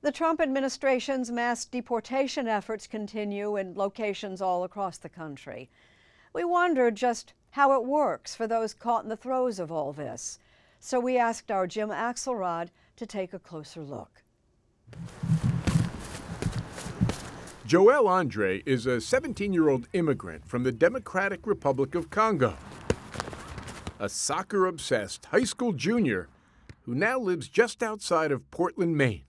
The Trump administration's mass deportation efforts continue in locations all across the country. We wondered just how it works for those caught in the throes of all this. So we asked our Jim Axelrod to take a closer look. Joel Andre is a 17-year-old immigrant from the Democratic Republic of Congo, a soccer-obsessed high school junior who now lives just outside of Portland, Maine.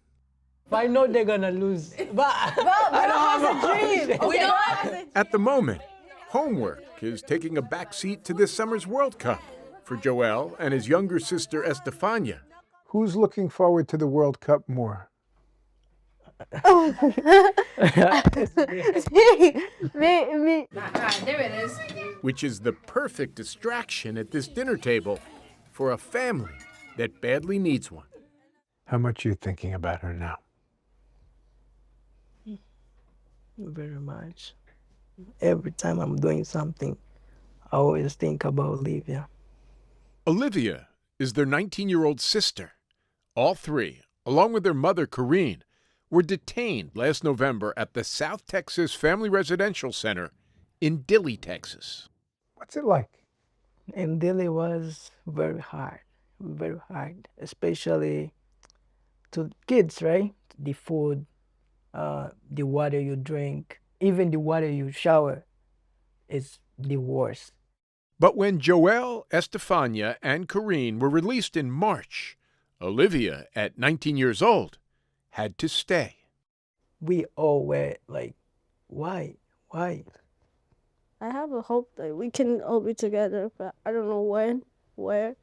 I know they're gonna lose, but I don't have a dream. Okay. At the moment, homework is taking a back seat to this summer's World Cup for Joel and his younger sister Estefania. Who's looking forward to the World Cup more? Me. There it is. Which is the perfect distraction at this dinner table for a family that badly needs one. How much are you thinking about her now? Very much. Every time I'm doing something, I always think about Olivia. Olivia is their 19-year-old sister. All three, along with their mother, Corrine, were detained last November at the South Texas Family Residential Center in Dilly, Texas. What's it like? And Dilly was very hard, especially to kids, right? The food, the water you drink, even the water you shower is the worst. But when Joel, Estefania, and Corrine were released in March, Olivia, at 19 years old, had to stay. We all were like, why? I have a hope that we can all be together, but I don't know when, where.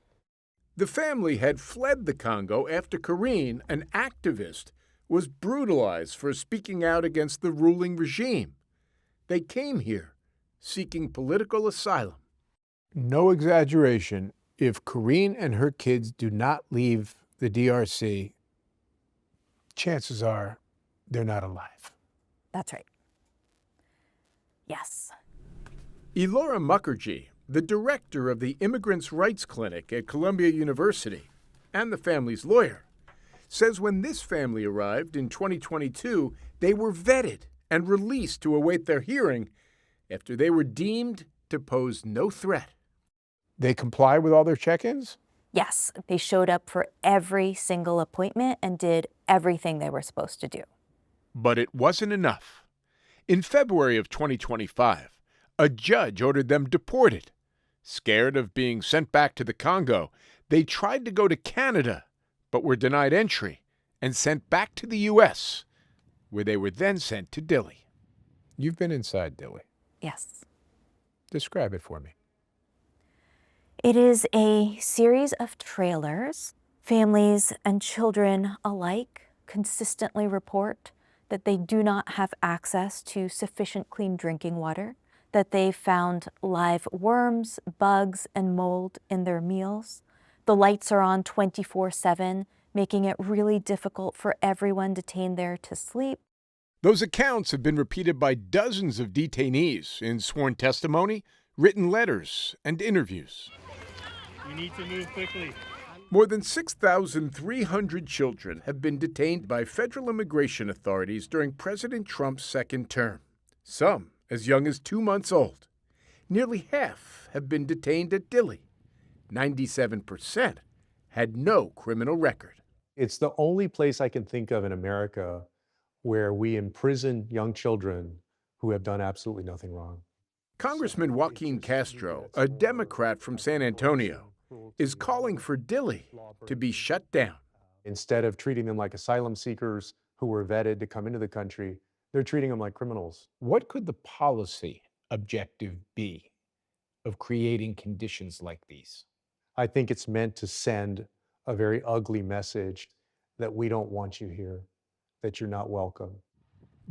The family had fled the Congo after Corrine, an activist, was brutalized for speaking out against the ruling regime. They came here seeking political asylum. No exaggeration, if Corrine and her kids do not leave the DRC, chances are they're not alive. That's right. Yes. Elora Mukherjee, the director of the Immigrants' Rights Clinic at Columbia University and the family's lawyer, says when this family arrived in 2022, they were vetted and released to await their hearing after they were deemed to pose no threat. They comply with all their check-ins? Yes, they showed up for every single appointment and did everything they were supposed to do. But it wasn't enough. In February of 2025, a judge ordered them deported. Scared of being sent back to the Congo, they tried to go to Canada, but were denied entry and sent back to the U.S., where they were then sent to Dilly. You've been inside Dilly. Yes. Describe it for me. It is a series of trailers. Families and children alike consistently report that they do not have access to sufficient clean drinking water, that they found live worms, bugs, and mold in their meals. The lights are on 24/7, making it really difficult for everyone detained there to sleep. Those accounts have been repeated by dozens of detainees in sworn testimony, written letters, and interviews. We need to move quickly. More than 6,300 children have been detained by federal immigration authorities during President Trump's second term, some as young as 2 months old. Nearly half have been detained at Dilly. 97% had no criminal record. It's the only place I can think of in America where we imprison young children who have done absolutely nothing wrong. Congressman Joaquin Castro, a Democrat from San Antonio, is calling for Dilly to be shut down. Instead of treating them like asylum seekers who were vetted to come into the country, they're treating them like criminals. What could the policy objective be of creating conditions like these? I think it's meant to send a very ugly message that we don't want you here, that you're not welcome.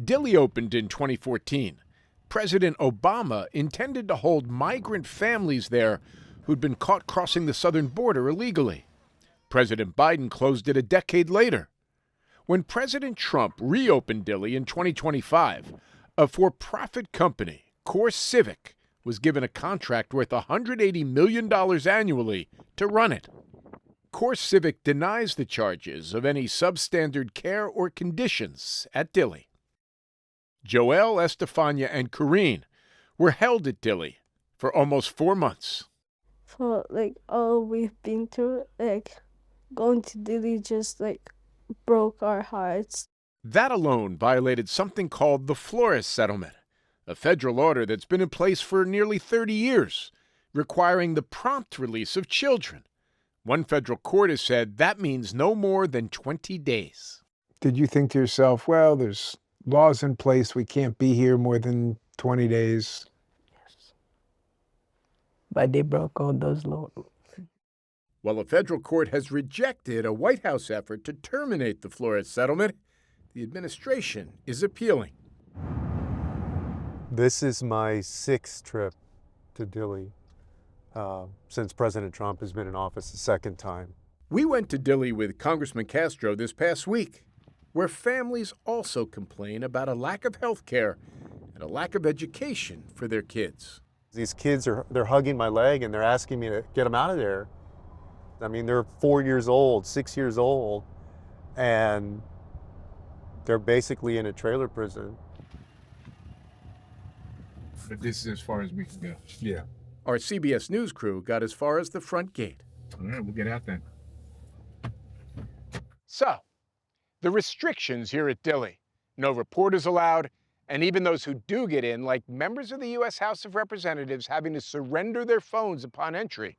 Dilly opened in 2014. President Obama intended to hold migrant families there who'd been caught crossing the southern border illegally. President Biden closed it a decade later. When President Trump reopened Dilly in 2025, a for-profit company, Core Civic, was given a contract worth $180 million annually to run it. Core Civic denies the charges of any substandard care or conditions at Dilly. Joelle, Estefania, and Corrine were held at Dilly for almost 4 months. For like all we've been through, like going to Dilly just like broke our hearts. That alone violated something called the Flores Settlement, a federal order that's been in place for nearly 30 years, requiring the prompt release of children. One federal court has said that means no more than 20 days. Did you think to yourself, well, there's laws in place, we can't be here more than 20 days? Yes. But they broke all those laws. While a federal court has rejected a White House effort to terminate the Flores settlement, the administration is appealing. This is my 6th trip to Dilly since President Trump has been in office the 2nd time. We went to Dilly with Congressman Castro this past week, where families also complain about a lack of health care and a lack of education for their kids. These kids they're hugging my leg and they're asking me to get them out of there. I mean, they're 4 years old, 6 years old, and they're basically in a trailer prison. But this is as far as we can go. Yeah. Our CBS News crew got as far as the front gate. All right, we'll get out then. So, the restrictions here at Dilly: no reporters allowed, and even those who do get in, like members of the U.S. House of Representatives having to surrender their phones upon entry,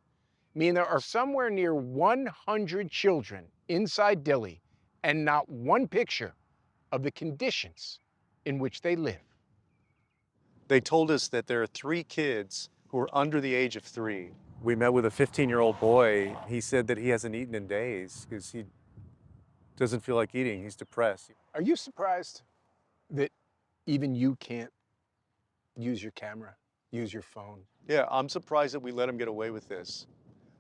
mean there are somewhere near 100 children inside Dilly and not one picture of the conditions in which they live. They told us that there are 3 kids who are under the age of 3. We met with a 15-year-old boy. He said that he hasn't eaten in days because he doesn't feel like eating. He's depressed. Are you surprised that even you can't use your camera, use your phone? Yeah, I'm surprised that we let him get away with this.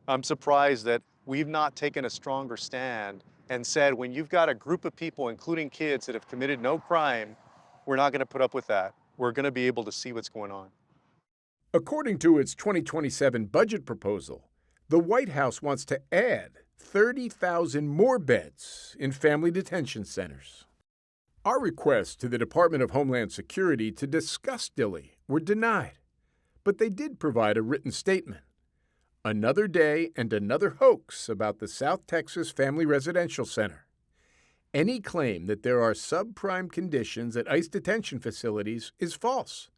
I'm surprised that we've not taken a stronger stand and said, when you've got a group of people, including kids, that have committed no crime, we're not going to put up with that. We're going to be able to see what's going on. According to its 2027 budget proposal, the White House wants to add 30,000 more beds in family detention centers. Our requests to the Department of Homeland Security to discuss Dilly were denied, but they did provide a written statement. Another day and another hoax about the South Texas Family Residential Center. Any claim that there are subprime conditions at ICE detention facilities is false.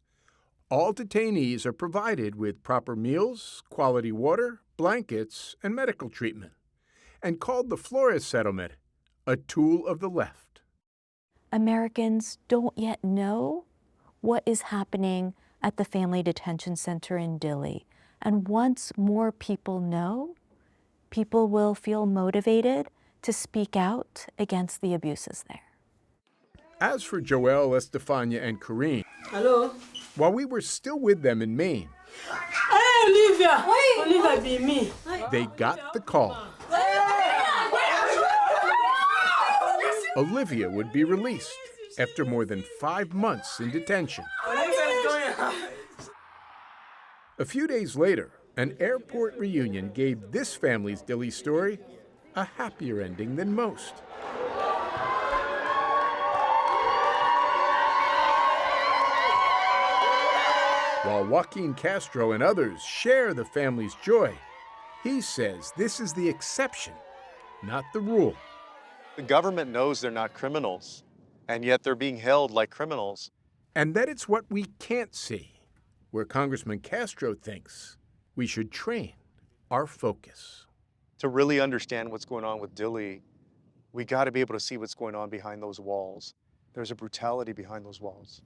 All detainees are provided with proper meals, quality water, blankets, and medical treatment, and called the Flores settlement a tool of the left. Americans don't yet know what is happening at the Family Detention Center in Dilly. And once more people know, people will feel motivated to speak out against the abuses there. As for Joelle, Estefania, and Corrine, hello, while we were still with them in Maine, hey, Olivia! Olivia be me. they got the call. Olivia would be released after more than 5 months in detention. A few days later, an airport reunion gave this family's Dilly story a happier ending than most. While Joaquin Castro and others share the family's joy, he says this is the exception, not the rule. The government knows they're not criminals, and yet they're being held like criminals. And that it's what we can't see, where Congressman Castro thinks we should train our focus. To really understand what's going on with Dilly, we got to be able to see what's going on behind those walls. There's a brutality behind those walls.